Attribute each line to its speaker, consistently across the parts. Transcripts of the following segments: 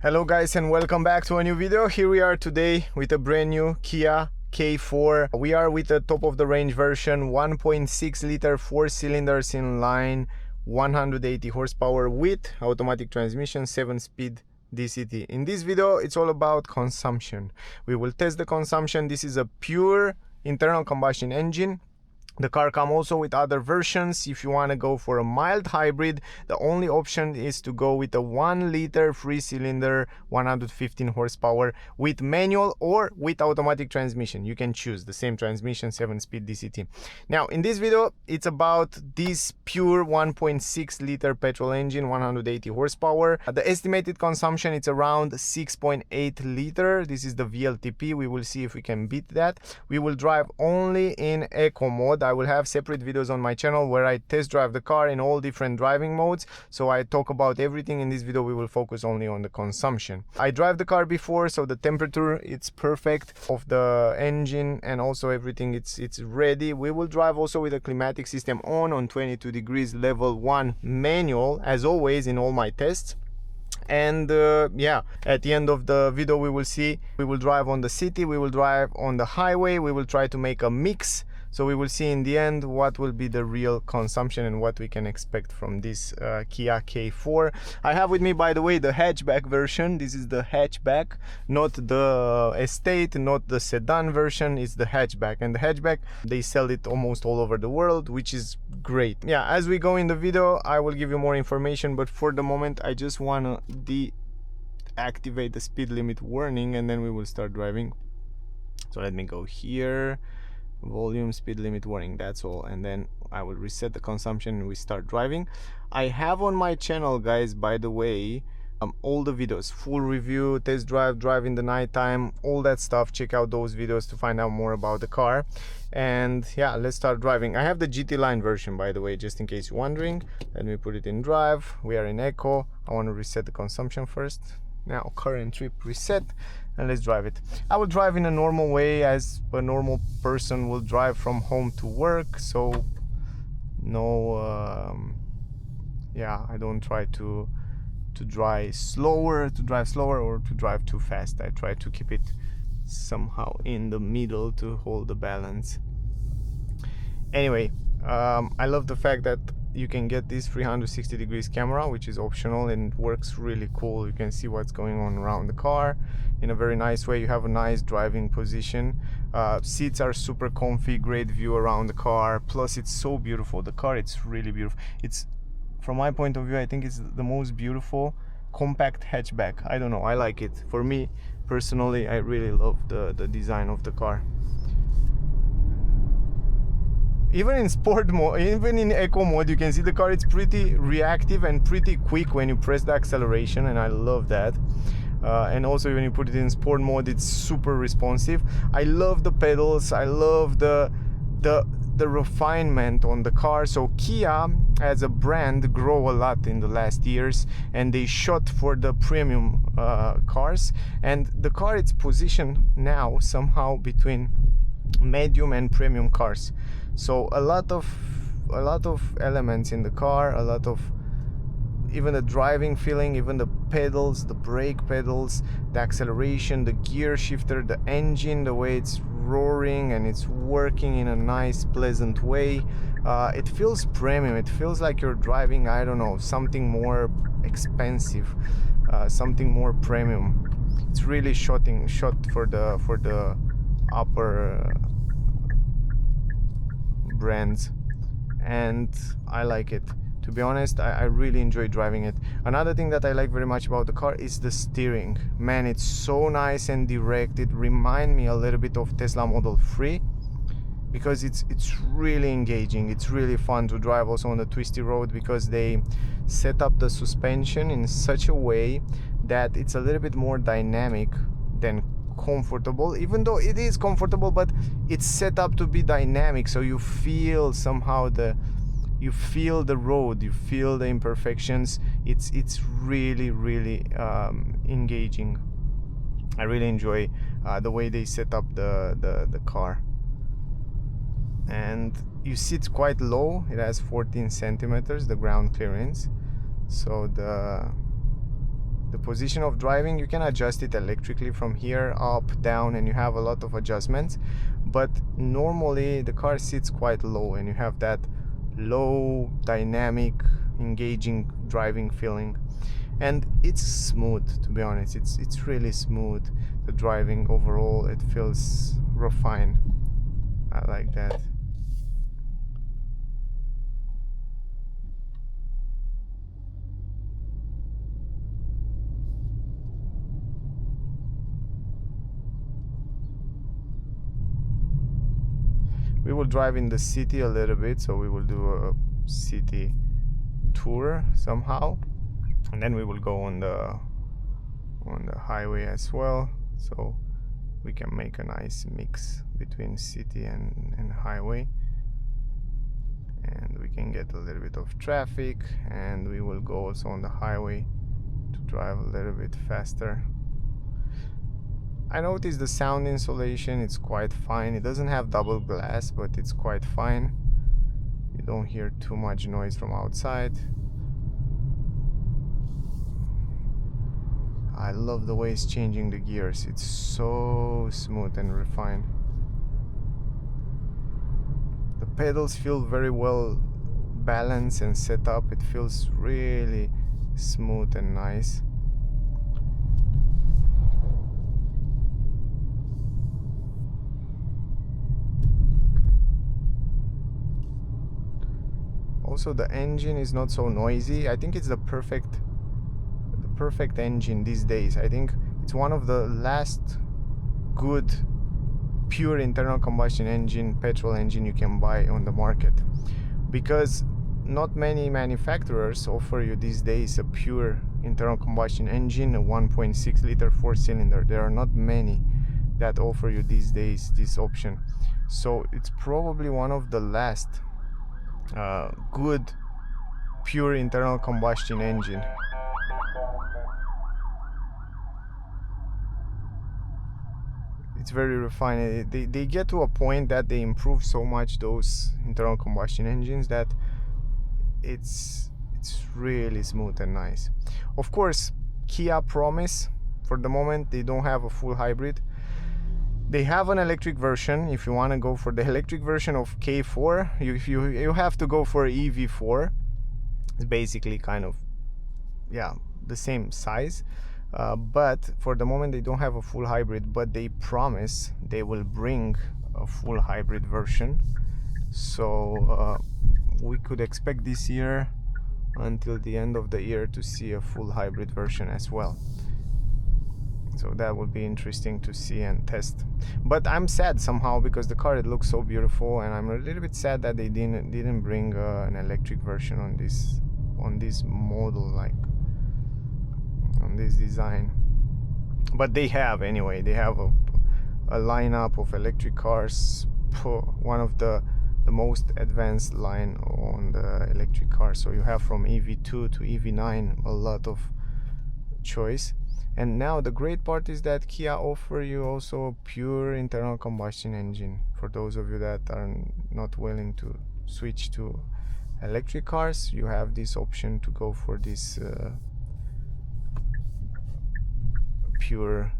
Speaker 1: Hello guys and welcome back to a new video. Here we are today with a brand new Kia K4. We are with the top of the range version, 1.6 liter 4 cylinders in line, 180 horsepower with automatic transmission, 7-speed DCT. In this video it's all about consumption. We will test the consumption. This is a pure internal combustion engine. The car comes also with other versions. If you want to go for a mild hybrid, the only option is to go with a 1 liter 3 cylinder 115 horsepower with manual or with automatic transmission. You can choose the same transmission, 7-speed DCT. Now in this video it's about this pure 1.6 liter petrol engine, 180 horsepower. The estimated consumption it's around 6.8 liter. This is the WLTP. We will see if we can beat that. We will drive only in eco mode. I will have separate videos on my channel where I test drive the car in all different driving modes, so I talk about everything. In this video we will focus only on the consumption. I drive the car before, so the temperature it's perfect of the engine and also everything it's ready. We will drive also with a climatic system on 22 degrees level 1 manual, as always in all my tests. And yeah, at the end of the video we will see, we will drive on the city, we will drive on the highway, we will try to make a mix. So we will see in the end what will be the real consumption and what we can expect from this Kia K4. I have with me, by the way, the hatchback version. This is the hatchback, not the estate, not the sedan version. It's the hatchback, and the hatchback they sell it almost all over the world, which is great. Yeah, as we go in the video I will give you more information, but for the moment I just want to deactivate the speed limit warning and then we will start driving. So let me go here, volume, speed limit warning, that's all, and then I will reset the consumption and we start driving. I have on my channel, guys, by the way, all the videos, full review, test drive, drive in the nighttime, all that stuff. Check out those videos to find out more about the car. And yeah, let's start driving. I have the GT line version, by the way, just in case you're wondering. Let me put it in drive. We are in eco. I want to reset the consumption first. Now current trip reset, and let's drive it. I will drive in a normal way as a normal person will drive from home to work, so no yeah, I don't try to drive slower or to drive too fast. I try to keep it somehow in the middle to hold the balance. Anyway, I love the fact that you can get this 360 degrees camera, which is optional and works really cool. You can see what's going on around the car in a very nice way. You have a nice driving position. Seats are super comfy, great view around the car, plus it's so beautiful. The car, it's really beautiful. It's, from my point of view, I think it's the most beautiful compact hatchback. I don't know, I like it. For me personally, I really love the design of the car. Even in sport mode, even in eco mode, you can see the car, it's pretty reactive and pretty quick when you press the acceleration, and I love that. And also when you put it in sport mode, it's super responsive. I love the pedals, I love the refinement on the car. So Kia as a brand grow a lot in the last years, and they shot for the premium cars, and the car it's positioned now somehow between medium and premium cars. So a lot of elements in the car, a lot of even the driving feeling, even the pedals, the brake pedals, the acceleration, the gear shifter, the engine, the way it's roaring and it's working in a nice pleasant way. It feels premium. It feels like you're driving, I don't know, something more expensive, something more premium. It's really shot for the upper brands, and I like it. To be honest, I really enjoy driving it. Another thing that I like very much about the car is the steering. Man, it's so nice and direct. It reminds me a little bit of Tesla Model 3 because it's really engaging. It's really fun to drive also on the twisty road because they set up the suspension in such a way that it's a little bit more dynamic than comfortable, even though it is comfortable, but it's set up to be dynamic, so you feel somehow you feel the road, you feel the imperfections. It's really engaging. I really enjoy the way they set up the car. And you see it's quite low. It has 14 centimeters, the ground clearance, so The position of driving, you can adjust it electrically from here, up, down, and you have a lot of adjustments. But normally the car sits quite low and you have that low, dynamic, engaging driving feeling. And it's smooth, to be honest. It's really smooth. The driving overall, it feels refined. I like that. We will drive in the city a little bit, so we will do a city tour somehow, and then we will go on the highway as well, so we can make a nice mix between city and highway, and we can get a little bit of traffic, and we will go also on the highway to drive a little bit faster. I noticed the sound insulation, it's quite fine. It doesn't have double glass, but it's quite fine. You don't hear too much noise from outside. I love the way it's changing the gears. It's so smooth and refined. The pedals feel very well balanced and set up. It feels really smooth and nice. Also, the engine is not so noisy. I think it's the perfect engine these days. I think it's one of the last good pure internal combustion engine, petrol engine you can buy on the market, because not many manufacturers offer you these days a pure internal combustion engine, a 1.6 liter 4-cylinder. There are not many that offer you these days this option, so it's probably one of the last good pure internal combustion engine. It's very refined. They get to a point that they improve so much those internal combustion engines that it's really smooth and nice. Of course, Kia promise, for the moment they don't have a full hybrid. They have an electric version. If you want to go for the electric version of K4, you have to go for EV4. It's basically kind of, yeah, the same size. But for the moment they don't have a full hybrid, but they promise they will bring a full hybrid version. So we could expect this year until the end of the year to see a full hybrid version as well. So that would be interesting to see and test. But I'm sad somehow because the car, it looks so beautiful, and I'm a little bit sad that they didn't bring an electric version on this model, like on this design. But they have, anyway, they have a lineup of electric cars, one of the most advanced line on the electric cars. So you have from EV2 to EV9 a lot of choice. And now the great part is that Kia offer you also a pure internal combustion engine. For those of you that are not willing to switch to electric cars, you have this option to go for this pure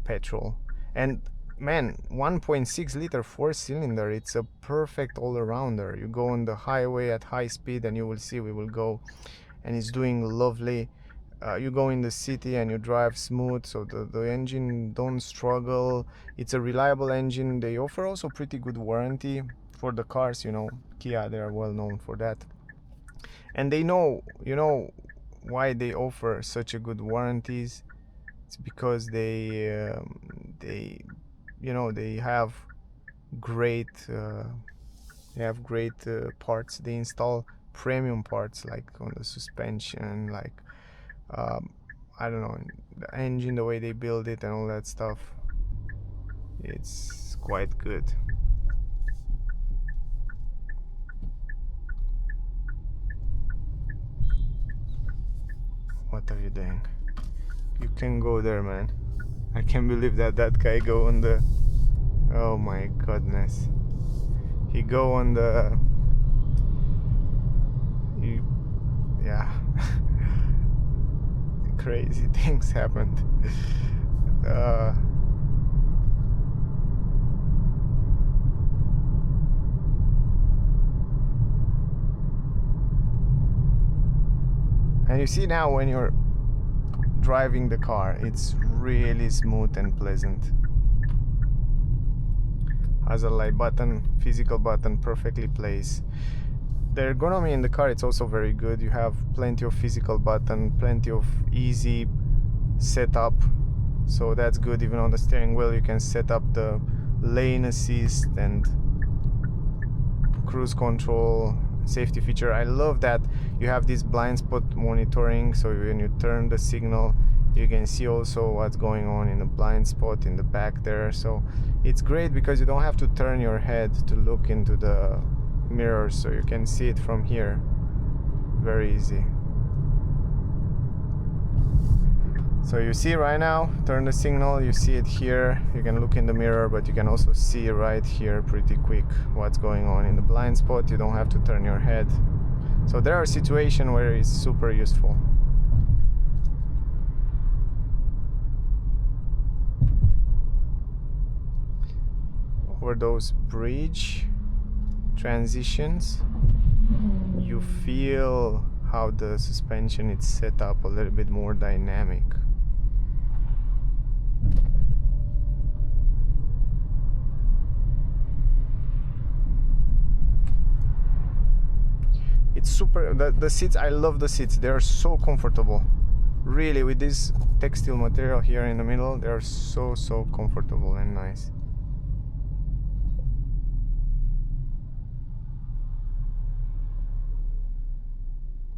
Speaker 1: petrol. And man, 1.6 liter 4-cylinder, it's a perfect all-arounder. You go on the highway at high speed, and you will see we will go, and it's doing lovely. You go in the city and you drive smooth, so the engine don't struggle. It's a reliable engine. They offer also pretty good warranty for the cars, you know. Kia, they are well known for that, and they know, you know, why they offer such a good warranties. It's because they have great parts. They install premium parts, like on the suspension, like I don't know, the engine, the way they build it and all that stuff. It's quite good. What are you doing? You can go there, man. I can't believe that guy go on the, oh my goodness, he go on the, yeah. crazy things happened. And you see now when you're driving the car, it's really smooth and pleasant. Has a light button, physical button, perfectly placed. The ergonomy in the car, it's also very good. You have plenty of physical button, plenty of easy setup, so that's good. Even on the steering wheel you can set up the lane assist and cruise control, safety feature. I love that you have this blind spot monitoring, so when you turn the signal you can see also what's going on in the blind spot in the back there. So it's great because you don't have to turn your head to look into the mirror, so you can see it from here very easy. So you see right now, turn the signal, you see it here, you can look in the mirror, but you can also see right here pretty quick what's going on in the blind spot. You don't have to turn your head. So there are situations where it's super useful. Over those bridge transitions, you feel how the suspension is set up a little bit more dynamic. It's super, the seats, I love the seats, they are so comfortable. Really, with this textile material here in the middle, they are so comfortable and nice.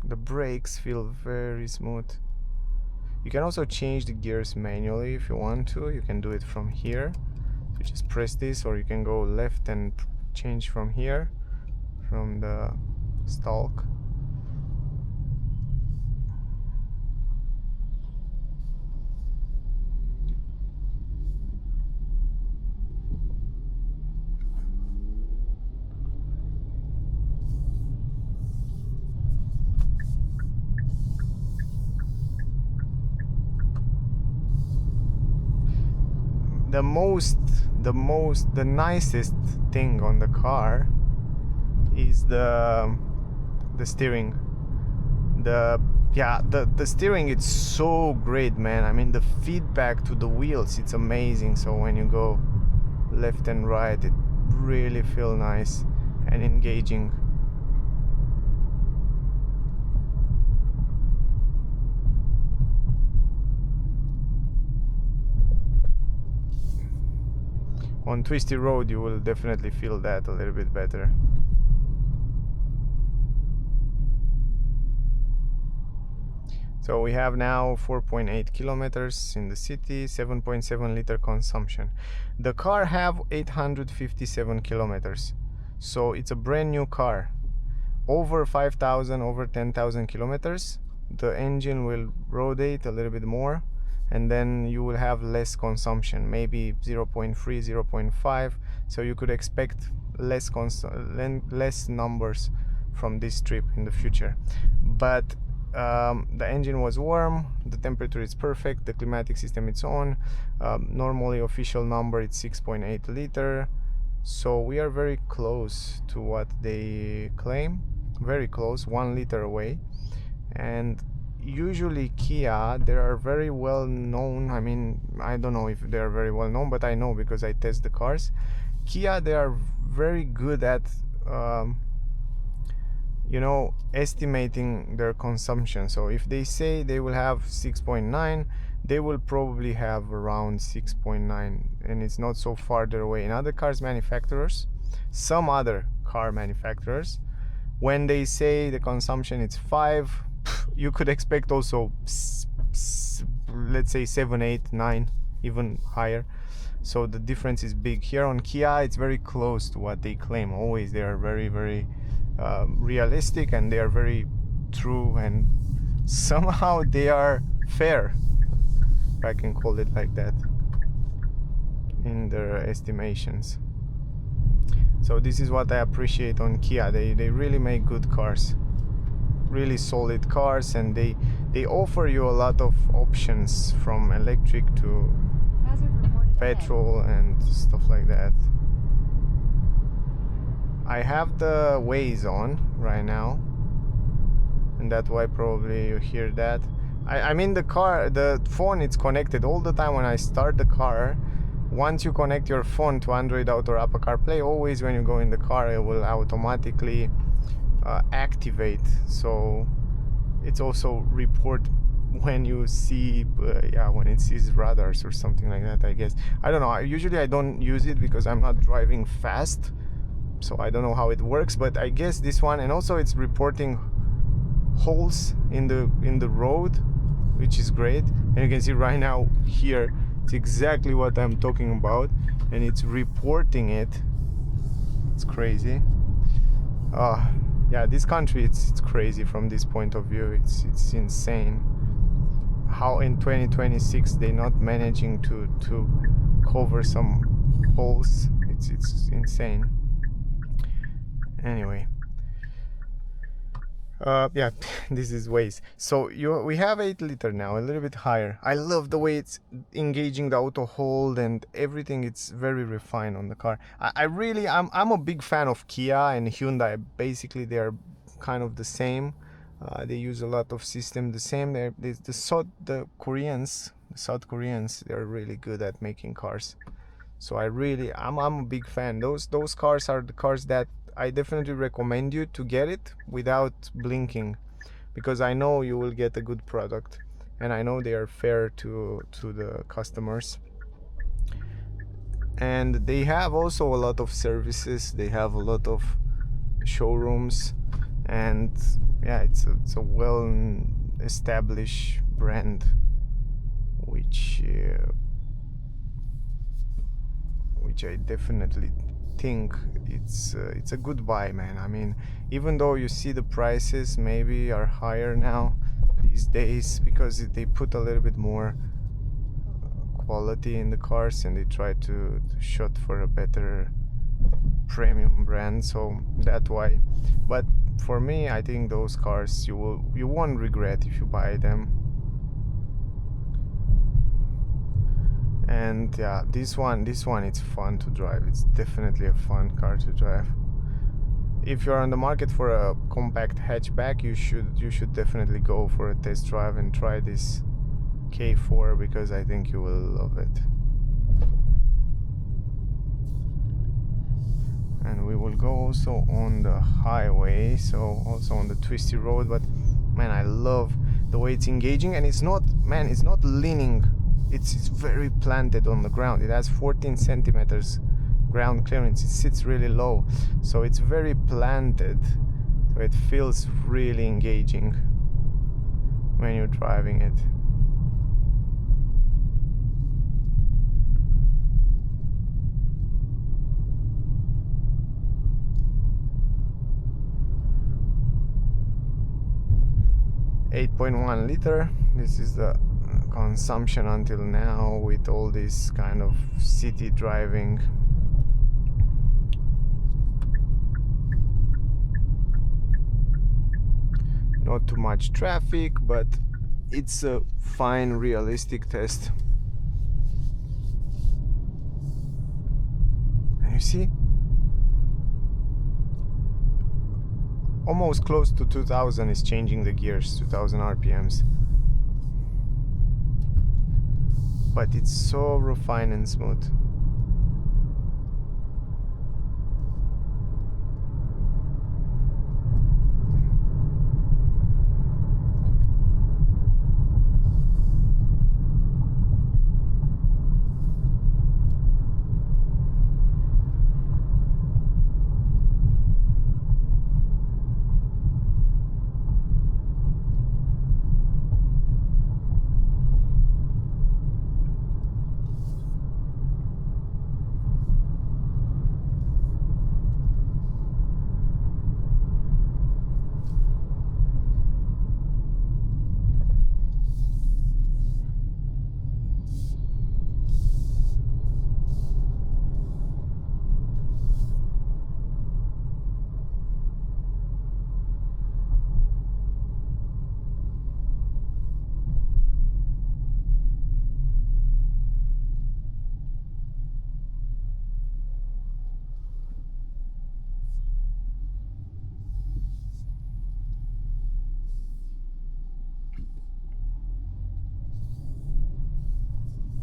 Speaker 1: The brakes feel very smooth. You can also change the gears manually if you want to. You can do it from here. So just press this, or you can go left and change from here, from the stalk. The nicest thing on the car is the steering. The steering, it's so great, man. I mean, the feedback to the wheels, it's amazing. So when you go left and right, it really feels nice and engaging. On twisty road you will definitely feel that a little bit better. So we have now 4.8 kilometers in the city, 7.7 liter consumption. The car have 857 kilometers, so it's a brand new car. Over 5,000, over 10,000 kilometers, the engine will rotate a little bit more, and then you will have less consumption, maybe 0.3, 0.5. So you could expect less numbers from this trip in the future. But the engine was warm, the temperature is perfect, the climatic system is on. Normally official number it's 6.8 liter, so we are very close to what they claim, very close, 1 liter away. And usually Kia, they are very well known. I mean, I don't know if they are very well known, but I know because I test the cars. Kia, they are very good at you know, estimating their consumption. So if they say they will have 6.9, they will probably have around 6.9, and it's not so farther away. In other cars manufacturers, some other car manufacturers, when they say the consumption is 5, you could expect also let's say 7, 8, 9, even higher. So the difference is big. Here on Kia, it's very close to what they claim. Always they are very realistic, and they are very true, and somehow they are fair, if I can call it like that, in their estimations. So this is what I appreciate on Kia. They really make good cars, really solid cars, and they they offer you a lot of options from electric to petrol and stuff like that. I have the Waze on right now, and that's why probably you hear that. I mean the car, the phone, it's connected all the time when I start the car. Once you connect your phone to Android Auto or Apple CarPlay, always when you go in the car it will automatically activate, so it's also report when you see when it sees radars or something like that, I guess. I don't know, usually I don't use it because I'm not driving fast, so I don't know how it works, but I guess this one, and also it's reporting holes in the road, which is great. And you can see right now here, it's exactly what I'm talking about, and it's reporting it. It's crazy. Yeah, this country, it's crazy from this point of view. It's insane how in 2026 they're not managing to cover some holes. It's insane. Anyway, yeah, this is Waze. So we have 8 liter now, a little bit higher. I love the way it's engaging the auto hold and everything. It's very refined on the car. I'm a big fan of Kia and Hyundai. Basically they're kind of the same. They use a lot of system the same. The South Koreans, they're really good at making cars. So I'm a big fan. Those cars are the cars that I definitely recommend you to get it without blinking, because I know you will get a good product, and I know they are fair to the customers. And they have also a lot of services. They have a lot of showrooms, and yeah, it's a well established brand, which I definitely think it's a good buy, man. I mean, even though you see the prices maybe are higher now these days because they put a little bit more quality in the cars, and they try to shoot for a better premium brand, so that's why. But for me, I think those cars you won't regret if you buy them. And yeah, this one it's fun to drive. It's definitely a fun car to drive. If you're on the market for a compact hatchback, you should definitely go for a test drive and try this K4, because I think you will love it. And we will go also on the highway, so also on the twisty road. But man, I love the way it's engaging, and it's not leaning. It's very planted on the ground. It has 14 centimeters ground clearance. It sits really low, so it's very planted, so it feels really engaging when you're driving it. .1 liter. This is the consumption until now with all this kind of city driving. Not too much traffic, but it's a fine, realistic test. And you see, almost close to 2000 is changing the gears, 2000 RPMs. But it's so refined and smooth.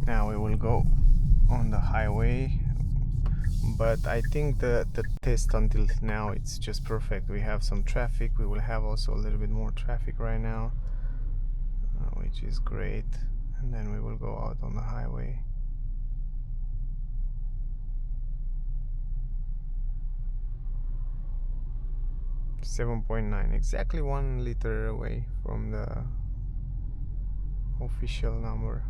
Speaker 1: Now we will go on the highway, but I think the test until now it's just perfect. We have some traffic. We will have also a little bit more traffic right now, which is great, and then we will go out on the highway. .9, exactly 1 liter away from the official number.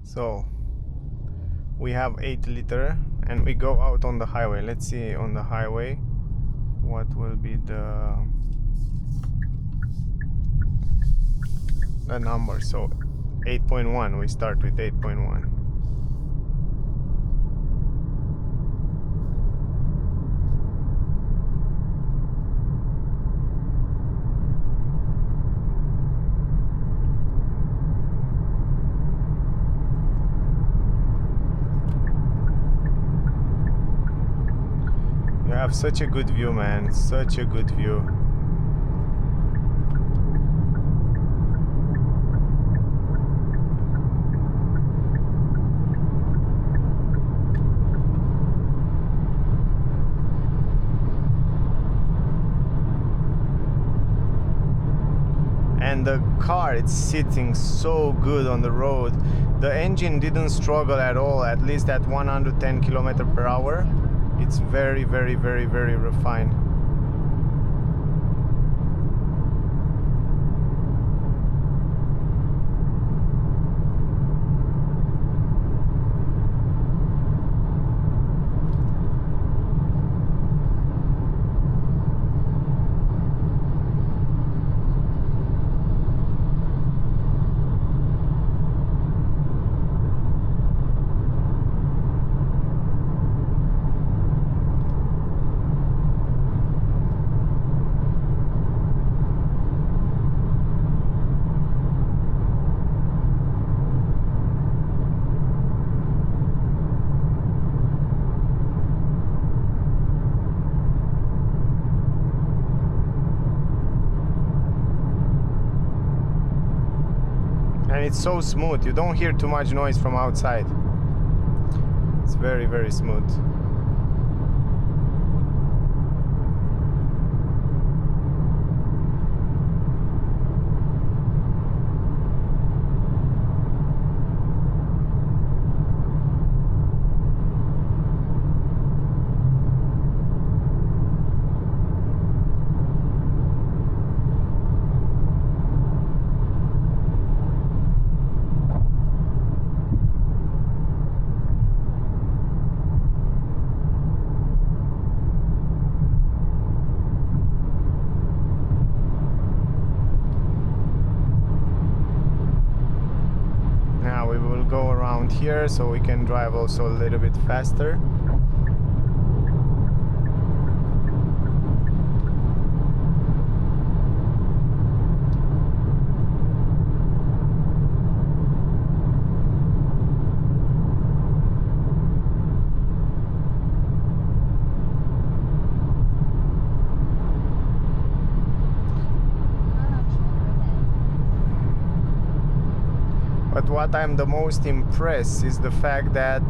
Speaker 1: So we have 8 liter and we go out on the highway. Let's see on the highway what will be the number. So 8.1, we start with 8.1. You have such a good view, man, such a good view. And the car, it's sitting so good on the road. The engine didn't struggle at all, at least at 110 km/h. It's very, very, very, very refined. And it's so smooth, you don't hear too much noise from outside. It's very, very smooth. Go around here so we can drive also a little bit faster. But what I'm the most impressed is the fact that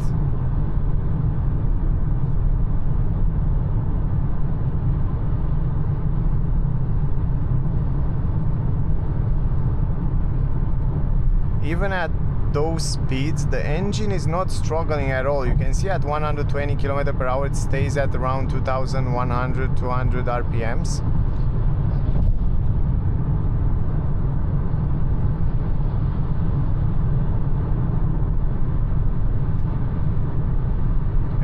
Speaker 1: even at those speeds, the engine is not struggling at all. You can see at 120 km per hour it stays at around 2100 200 RPMs.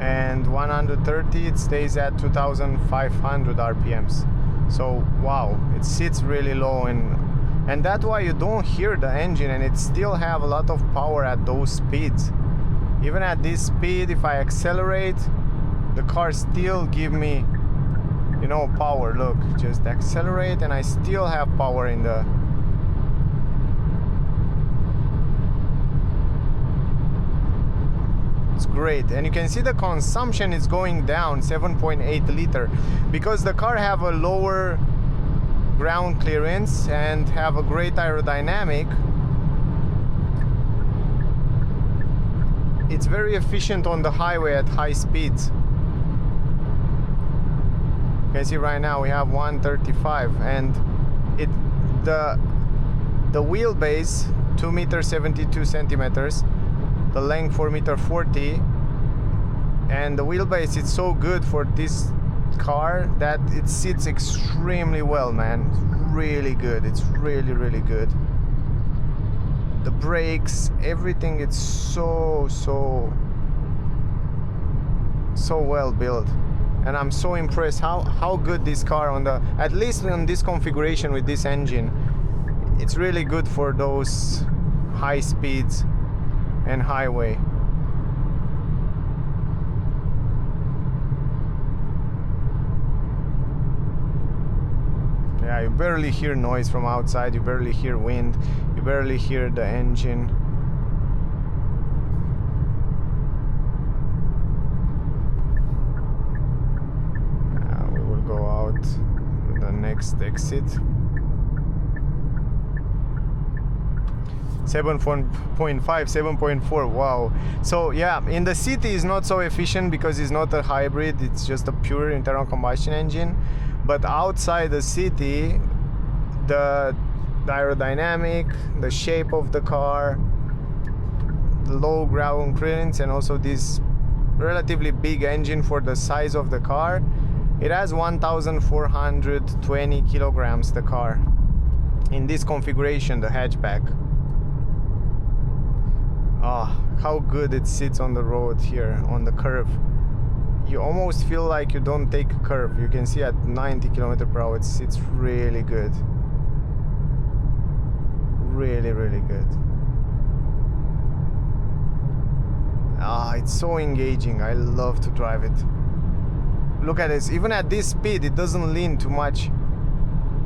Speaker 1: And 130 it stays at 2500 RPMs. So wow, it sits really low, and that's why you don't hear the engine, and it still have a lot of power at those speeds. Even at this speed, if I accelerate, the car still give me, you know, power. Look, just accelerate and I still have power in the... It's great. And you can see the consumption is going down, 7.8 liter, because the car have a lower ground clearance and have a great aerodynamic. It's very efficient on the highway at high speeds. You can see right now we have 135, and the wheelbase 2 meters 72 centimeters, the length 4 meters 40, and the wheelbase is so good for this car that it sits extremely well, man. It's really good. It's really good. The brakes, everything, it's so well built, and I'm so impressed how good this car on the, at least on this configuration with this engine, it's really good for those high speeds and highway. Yeah, you barely hear noise from outside, you barely hear wind, you barely hear the engine. We will go out to the next exit. 7.5, 7.4, wow. So yeah, in the city is not so efficient because it's not a hybrid, it's just a pure internal combustion engine. But outside the city, the aerodynamic, the shape of the car, the low ground clearance, and also this relatively big engine for the size of the car, it has 1420 kilograms, the car, in this configuration, the hatchback. Ah, how good it sits on the road here, on the curve. You almost feel like you don't take a curve. You can see at 90 km per hour it sits really good. Really good. Ah, it's so engaging. I love to drive it. Look at this. Even at this speed, it doesn't lean too much.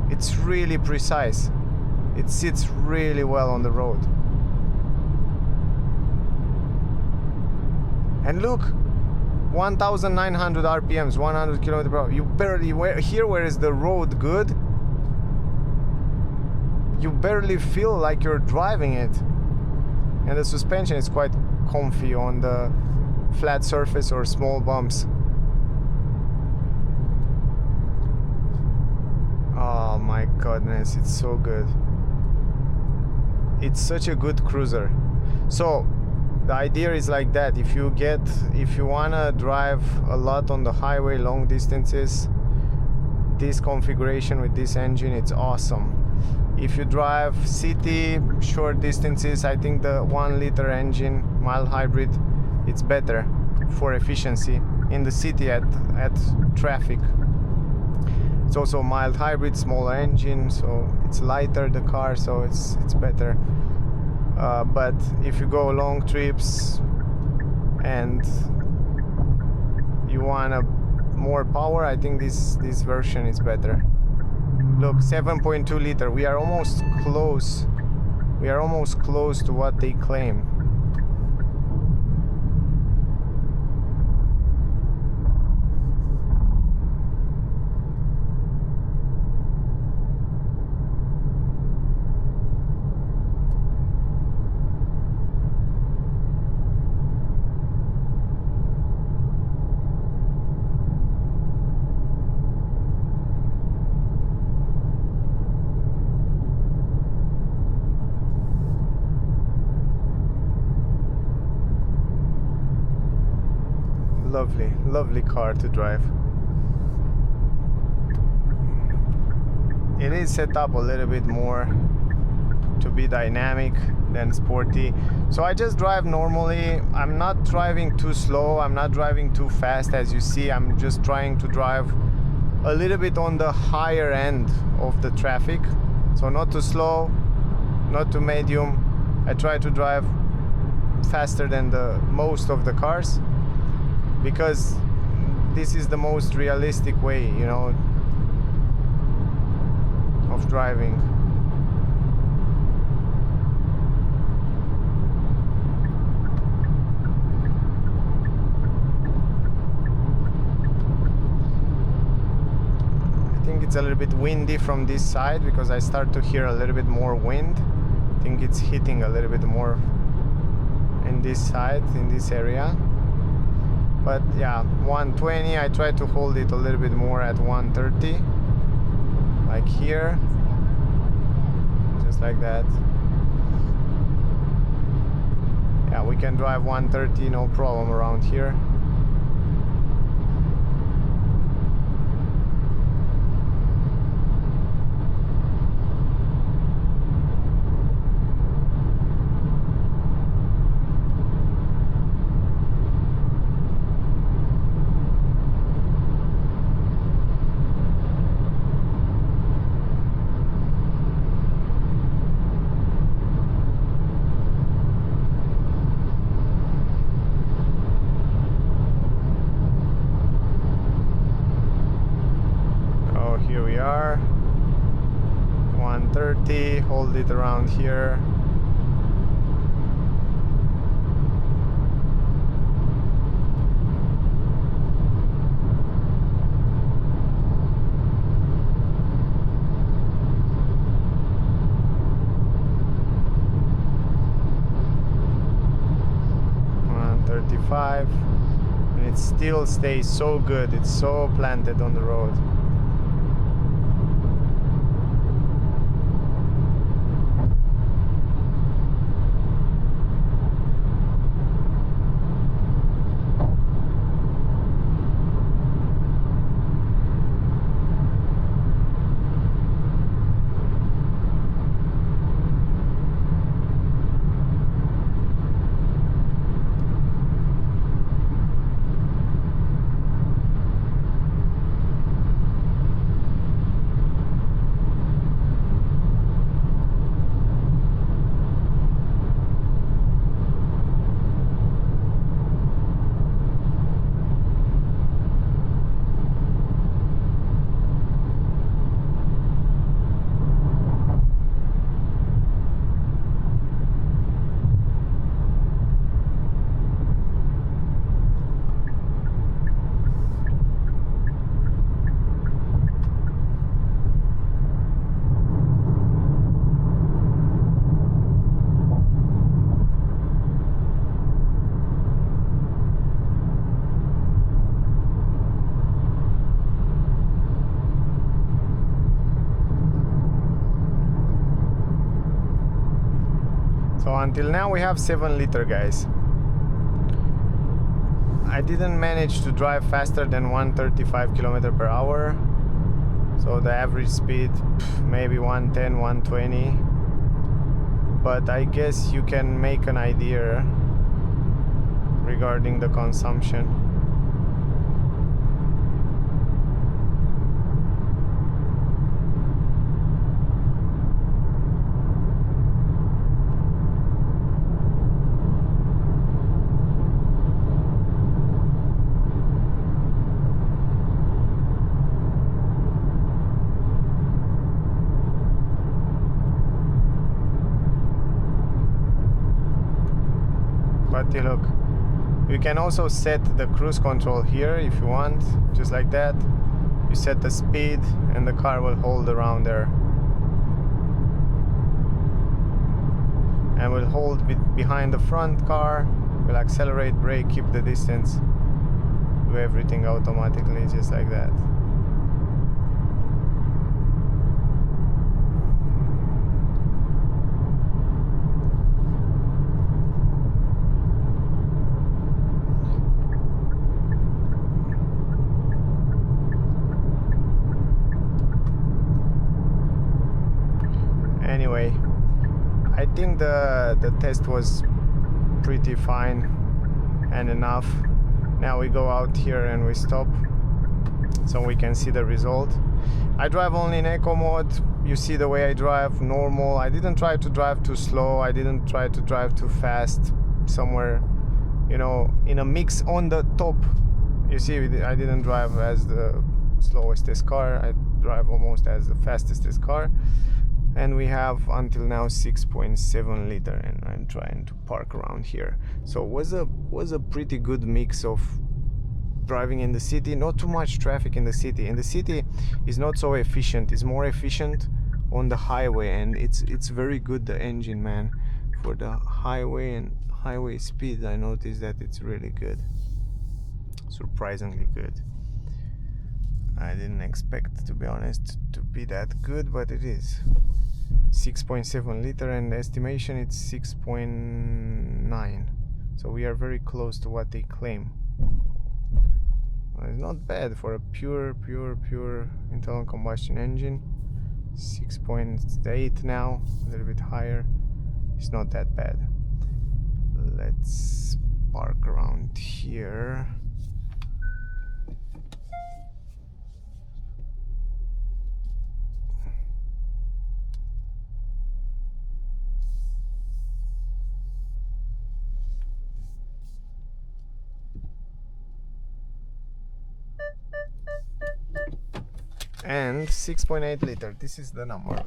Speaker 1: It's really precise. It sits really well on the road. And look, 1900 RPMs, 100 km per hour. You barely, here where is the road good, you barely feel like you're driving it. And the suspension is quite comfy on the flat surface or small bumps. Oh my goodness, it's so good. It's such a good cruiser. So the idea is like that. If you wanna drive a lot on the highway, long distances, this configuration with this engine, it's awesome. If you drive city, short distances, I think the 1 liter engine, mild hybrid, it's better for efficiency in the city at traffic. It's also mild hybrid, smaller engine, so it's lighter, the car, so it's better. But if you go long trips and you want more power, I think this version is better. Look, 7.2 liter. We are almost close. We are almost close to what they claim. lovely, lovely car to drive. It is set up a little bit more to be dynamic than sporty, so I just drive normally. I'm not driving too slow, I'm not driving too fast. As you see, I'm just trying to drive a little bit on the higher end of the traffic, so not too slow, not too medium. I try to drive faster than the most of the cars, because this is the most realistic way, you know, of driving. I think it's a little bit windy from this side because I start to hear a little bit more wind. I think it's hitting a little bit more in this side, in this area. But yeah, 120, I try to hold it a little bit more at 130, like here, just like that. Yeah, we can drive 130 no problem around here. Here we are, 130, hold it around here. And it still stays so good. It's so planted on the road. So until now we have 7 liter, guys. I didn't manage to drive faster than 135 km per hour. So the average speed maybe 110, 120. But I guess you can make an idea regarding the consumption. But look, you can also set the cruise control here if you want, just like that. You set the speed and the car will hold around there, and will hold behind the front car, will accelerate, brake, keep the distance, do everything automatically, just like that. think the test was pretty fine and enough. Now we go out here and we stop so we can see the result. I drive only in eco mode. You see the way I drive, normal. I didn't try to drive too slow, I didn't try to drive too fast, somewhere, you know, in a mix on the top. You see, I didn't drive as the slowest car, I drive almost as the fastest car. And we have until now 6.7 liter, and I'm trying to park around here. So it was a pretty good mix of driving in the city, not too much traffic in the city. In the city is not so efficient, it's more efficient on the highway, and it's very good, the engine, man. For the highway and highway speeds, I noticed that it's really good, surprisingly good. I didn't expect, to be honest, to be that good, but it is. 6.7 liter, and the estimation it's 6.9, so we are very close to what they claim. It's not bad for a pure internal combustion engine. 6.8 now, a little bit higher. It's not that bad. Let's park around here. And 6.8 liter, this is the number.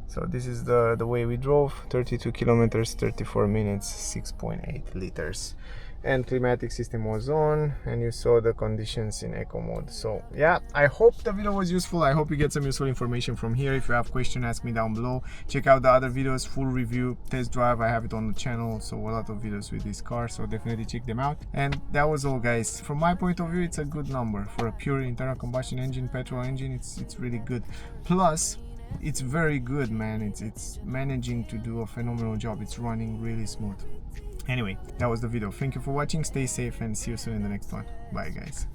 Speaker 1: So this is the way we drove, 32 kilometers, 34 minutes, 6.8 liters. And climatic system was on, and you saw the conditions in eco mode. So yeah, I hope the video was useful. I hope you get some useful information from here. If you have questions, ask me down below. Check out the other videos, full review, test drive, I have it on the channel. So a lot of videos with this car, so definitely check them out. And that was all, guys. From my point of view, it's a good number for a pure internal combustion engine, petrol engine. It's really good. Plus it's very good, man. It's managing to do a phenomenal job. It's running really smooth. Anyway, that was the video. Thank you for watching, stay safe, and see you soon in the next one. Bye, guys.